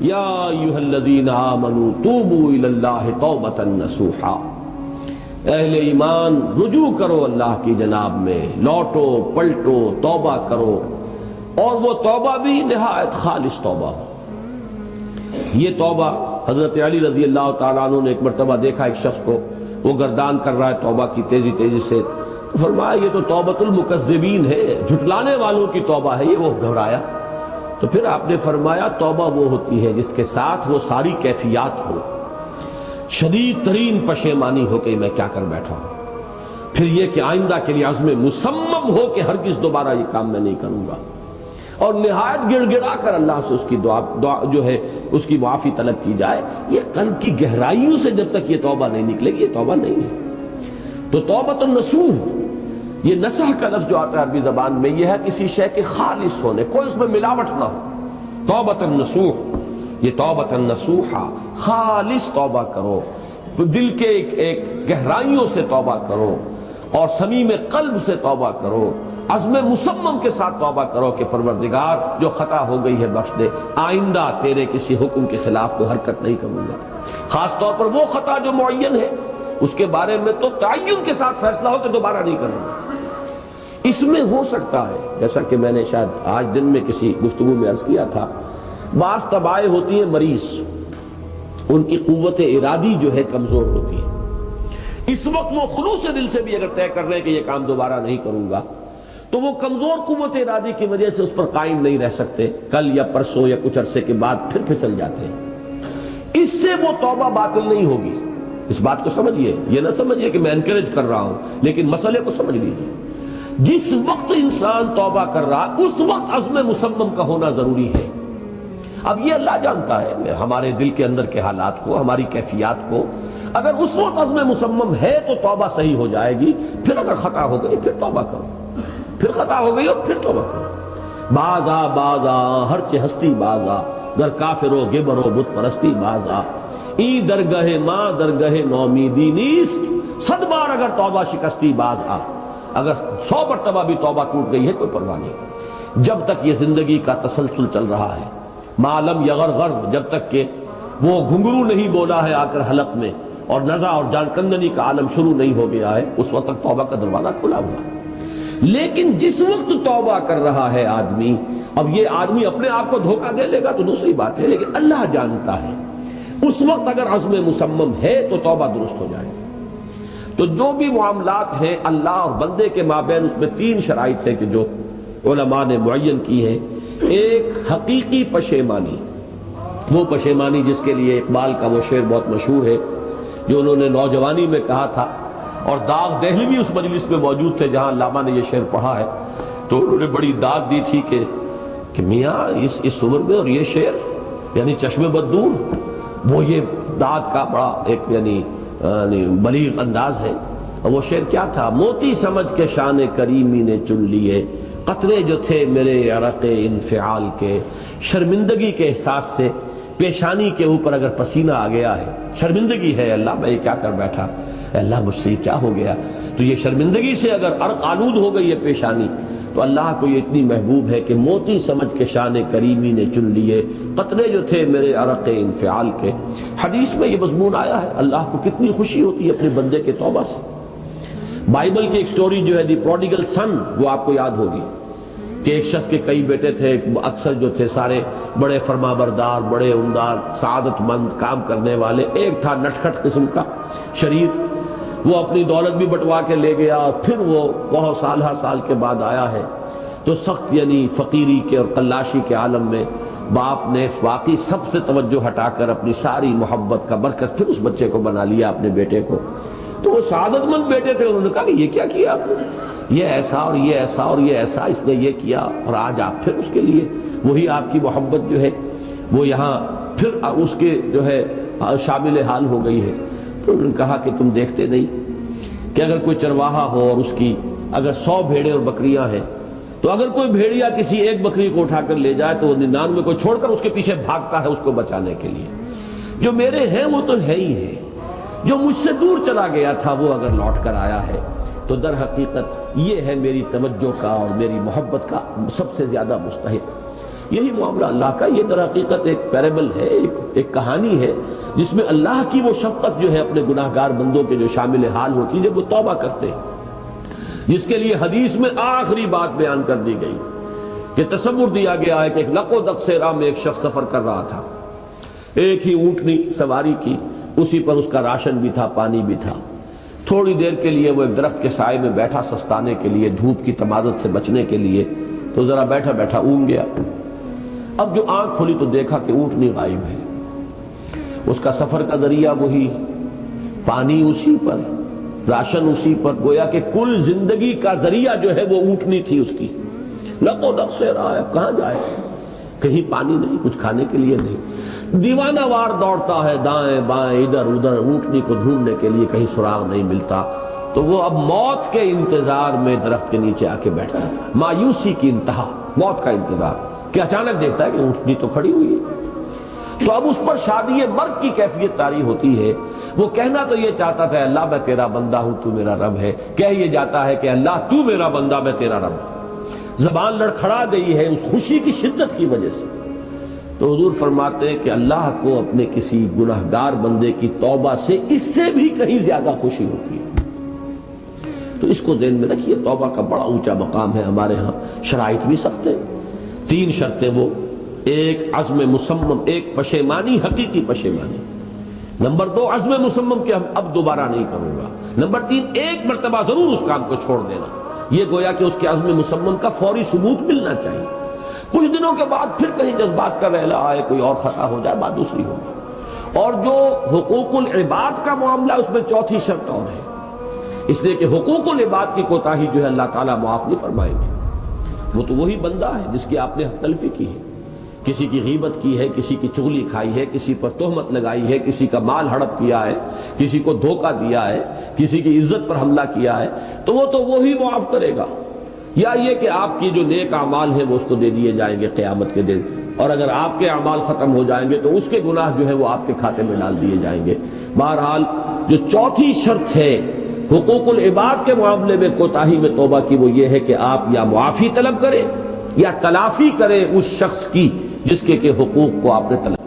یا ایھا الذین آمنوا توبوا الی اللہ توبۃ نصوحا، اہل ایمان رجوع کرو اللہ کی جناب میں، لوٹو پلٹو توبہ کرو، اور وہ توبہ بھی نہایت خالص توبہ ہو۔ یہ توبہ حضرت علی رضی اللہ تعالیٰ عنہ نے ایک مرتبہ دیکھا ایک شخص کو، وہ گردان کر رہا ہے توبہ کی تیزی تیزی سے، فرمایا یہ تو توبۃ المکذبین ہے، جھٹلانے والوں کی توبہ ہے یہ۔ وہ گھبرایا، تو پھر آپ نے فرمایا توبہ وہ ہوتی ہے جس کے ساتھ وہ ساری کیفیات ہو، شدید ترین پشیمانی ہو کہ میں کیا کر بیٹھا ہوں، پھر یہ کہ آئندہ کے لیے عزم مصمم ہو کہ ہرگز دوبارہ یہ کام میں نہیں کروں گا، اور نہایت گڑ گڑا کر اللہ سے اس کی دعا جو ہے اس کی معافی طلب کی جائے۔ یہ قلب کی گہرائیوں سے جب تک یہ توبہ نہیں نکلے گی یہ توبہ نہیں ہے۔ تو توبۃ النصوح، یہ نصح کا لفظ جو آتا ہے عربی زبان میں، یہ ہے کسی شے کے خالص ہونے، کوئی اس میں ملاوٹ نہ ہو۔ توبۃ النصوح، یہ توبۃ النصوحہ، خالص توبہ کرو، دل کے ایک گہرائیوں سے توبہ کرو، اور صمیم قلب سے توبہ کرو، عزم مصمم کے ساتھ توبہ کرو کہ پروردگار جو خطا ہو گئی ہے بخش دے، آئندہ تیرے کسی حکم کے خلاف کوئی حرکت نہیں کروں گا، خاص طور پر وہ خطا جو معین ہے اس کے بارے میں تو تعین کے ساتھ فیصلہ ہو کہ دوبارہ نہیں کروں گا۔ اس میں ہو سکتا ہے، جیسا کہ میں نے شاید آج دن میں کسی گفتگو میں عرض کیا تھا، بعض طبائع ہوتی ہیں مریض، ان کی قوت ارادی جو ہے کمزور ہوتی ہے، اس وقت وہ خلوص دل سے بھی اگر طے کر رہے ہیں کہ یہ کام دوبارہ نہیں کروں گا، تو وہ کمزور قوت ارادی کی وجہ سے اس پر قائم نہیں رہ سکتے، کل یا پرسوں یا کچھ عرصے کے بعد پھر پھسل جاتے ہیں۔ اس سے وہ توبہ باطل نہیں ہوگی، اس بات کو سمجھیے، یہ نہ سمجھیے کہ میں انکریج کر رہا ہوں، لیکن مسئلے کو سمجھ لیجیے۔ جس وقت انسان توبہ کر رہا اس وقت عزم مصمم کا ہونا ضروری ہے۔ اب یہ اللہ جانتا ہے ہمارے دل کے اندر کے حالات کو، ہماری کیفیات کو، اگر اس وقت عزم مصمم ہے تو توبہ صحیح ہو جائے گی، پھر اگر خطا ہو گئی پھر توبہ کرو، پھر خطا ہو گئی اور پھر توبہ کرو۔ بازا بازا ہر چہ ہستی بازا، در کافر و گبر و بت پرستی بازا، این درگاہ ماں درگاہ نومیدی نیست، 100 بار اگر توبہ شکستی باز آ، اگر 100 مرتبہ بھی توبہ ٹوٹ گئی ہے کوئی پرواہ نہیں، جب تک یہ زندگی کا تسلسل چل رہا ہے، معلم یغرغر، جب تک کہ وہ گھنگرو نہیں بولا ہے آ کر حلق میں، اور نزع اور جان کندنی کا عالم شروع نہیں ہو گیا ہے، اس وقت تک توبہ کا دروازہ کھلا ہوا ہے۔ لیکن جس وقت توبہ کر رہا ہے آدمی، اب یہ آدمی اپنے آپ کو دھوکہ دے لے گا تو دوسری بات ہے، لیکن اللہ جانتا ہے، اس وقت اگر عزم مصمم ہے تو توبہ درست ہو جائے گی۔ تو جو بھی معاملات ہیں اللہ اور بندے کے مابین، اس میں 3 شرائط ہیں کہ جو علماء نے معین کی ہے۔ ایک حقیقی پشیمانی، وہ پشیمانی جس کے لیے اقبال کا وہ شعر بہت مشہور ہے جو انہوں نے نوجوانی میں کہا تھا، اور داغ دہلوی اس مجلس میں موجود تھے جہاں علامہ نے یہ شعر پڑھا ہے، تو انہوں نے بڑی داد دی تھی کہ میاں اس عمر میں اور یہ شعر، یعنی چشم بد دور، وہ یہ داد کا بڑا ایک یعنی بلیغ انداز ہے۔ اور وہ شعر کیا تھا؟ موتی سمجھ کے شان کریمی نے چن لیے، قطرے جو تھے میرے عرق انفعال کے، شرمندگی کے احساس سے پیشانی کے اوپر اگر پسینہ آ گیا ہے، شرمندگی ہے، اللہ میں یہ کیا کر بیٹھا، اے اللہ مجھ سے کیا ہو گیا، تو یہ شرمندگی سے اگر عرق آلود ہو گئی ہے پیشانی، تو اللہ کو یہ اتنی محبوب ہے کہ موتی سمجھ کے شان کریمی نے چن لیے، قطرے جو تھے میرے عرق انفعال کے۔ حدیث میں یہ مضمون آیا ہے، اللہ کو کتنی خوشی ہوتی ہے اپنے بندے کے توبہ سے۔ بائبل کی ایک سٹوری جو ہے دی پروڈیگل سن، وہ آپ کو یاد ہوگی کہ ایک شخص کے کئی بیٹے تھے، اکثر جو تھے سارے بڑے فرما بردار، بڑے عمدار، سعادت مند، کام کرنے والے، ایک تھا نٹکھٹ قسم کا شریر، وہ اپنی دولت بھی بٹوا کے لے گیا، اور پھر وہ بہت سال کے بعد آیا ہے تو سخت یعنی فقیری کے اور قلاشی کے عالم میں باپ نے واقعی سب سے توجہ ہٹا کر اپنی ساری محبت کا مرکز پھر اس بچے کو بنا لیا، اپنے بیٹے کو۔ تو وہ سعادت مند بیٹے تھے، انہوں نے کہا کہ یہ کیا کیا آپ نے، یہ ایسا اور یہ ایسا اور یہ ایسا، اس نے یہ کیا، اور آج آپ پھر اس کے لیے وہی آپ کی محبت جو ہے وہ یہاں پھر اس کے جو ہے شامل حال ہو گئی ہے۔ تو انہوں نے کہا کہ تم دیکھتے نہیں کہ اگر کوئی چرواہا ہو اور اس کی اگر 100 بھیڑیں اور بکریاں ہیں، تو اگر کوئی بھیڑیا کسی ایک بکری کو اٹھا کر لے جائے تو وہ 99 کو چھوڑ کر اس کے پیچھے بھاگتا ہے اس کو بچانے کے لیے۔ جو میرے ہیں وہ تو ہے ہی ہے، جو مجھ سے دور چلا گیا تھا وہ اگر لوٹ کر آیا ہے تو در حقیقت یہ ہے میری توجہ کا اور میری محبت کا سب سے زیادہ مستحق۔ یہی معاملہ اللہ کا، یہ در حقیقت ایک پیرابل ہے، ایک کہانی ہے جس میں اللہ کی وہ شفقت جو ہے اپنے گناہگار بندوں کے جو شامل حال ہوتی ہے جب وہ توبہ کرتے ہیں، جس کے لیے حدیث میں آخری بات بیان کر دی گئی کہ تصور دیا گیا ہے کہ ایک لق و دق سے راہ میں ایک شخص سفر کر رہا تھا، ایک ہی اونٹنی سواری کی، اسی پر اس کا راشن بھی تھا، پانی بھی تھا۔ تھوڑی دیر کے لیے وہ ایک درخت کے سائے میں بیٹھا سستانے کے لیے، دھوپ کی تمازت سے بچنے کے لیے، تو ذرا بیٹھا بیٹھا اونگ گیا۔ اب جو آنکھ کھلی تو دیکھا کہ اونٹنی غائب ہے، اس کا سفر کا ذریعہ وہی، پانی اسی پر، راشن اسی پر، گویا کہ کل زندگی کا ذریعہ جو ہے وہ اونٹنی تھی اس کی۔ لق و دق سے رہا ہے، کہاں جائے؟ کہیں پانی نہیں، کچھ کھانے کے لیے نہیں، دیوانہ وار دوڑتا ہے دائیں بائیں ادھر ادھر اونٹنی کو ڈھونڈنے کے لیے، کہیں سراغ نہیں ملتا۔ تو وہ اب موت کے انتظار میں درخت کے نیچے آ کے بیٹھتا ہے، مایوسی کی انتہا، موت کا انتظار، کہ اچانک دیکھتا ہے کہ اونٹنی تو کھڑی ہوئی ہے۔ تو اب اس پر شادی مرگ کی کیفیت طاری ہوتی ہے۔ وہ کہنا تو یہ چاہتا تھا اللہ میں تیرا بندہ ہوں تو میرا رب ہے، کہہ یہ جاتا ہے کہ اللہ تو میرا بندہ میں تیرا رب ہوں۔ زبان لڑکھڑا گئی ہے اس خوشی کی شدت کی وجہ سے۔ تو حضور فرماتے ہیں کہ اللہ کو اپنے کسی گناہگار بندے کی توبہ سے اس سے بھی کہیں زیادہ خوشی ہوتی ہے۔ تو اس کو ذہن میں رکھیے، توبہ کا بڑا اونچا مقام ہے ہمارے ہاں۔ شرائط بھی سخت ہیں، 3 شرطیں وہ، ایک عزم مصمم، ایک پشیمانی، حقیقی پشیمانی، نمبر 2 عزم مصمم کہ اب دوبارہ نہیں کروں گا، نمبر 3 ایک مرتبہ ضرور اس کام کو چھوڑ دینا، یہ گویا کہ اس کے عزم مصمم کا فوری ثبوت ملنا چاہیے۔ کچھ دنوں کے بعد پھر کہیں جذبات کا رحلہ آئے، کوئی اور خطا ہو جائے، بات دوسری ہوگی۔ اور جو حقوق العباد کا معاملہ، اس میں 4تھی شرط اور ہے، اس لیے کہ حقوق العباد کی کوتاہی جو ہے اللہ تعالیٰ معاف نہیں فرمائیں گے۔ وہ تو وہی بندہ ہے جس کی آپ نے حق تلفی کی ہے، کسی کی غیبت کی ہے، کسی کی چغلی کھائی ہے، کسی پر تہمت لگائی ہے، کسی کا مال ہڑپ کیا ہے، کسی کو دھوکہ دیا ہے، کسی کی عزت پر حملہ کیا ہے، تو وہ تو وہی معاف کرے گا۔ یا یہ کہ آپ کی جو نیک اعمال ہیں وہ اس کو دے دیے جائیں گے قیامت کے دن، اور اگر آپ کے اعمال ختم ہو جائیں گے تو اس کے گناہ جو ہے وہ آپ کے کھاتے میں ڈال دیے جائیں گے۔ بہرحال جو 4تھی شرط ہے حقوق العباد کے معاملے میں کوتاہی میں توبہ کی، وہ یہ ہے کہ آپ یا معافی طلب کریں یا تلافی کریں اس شخص کی جس کے حقوق کو آپ نے طلب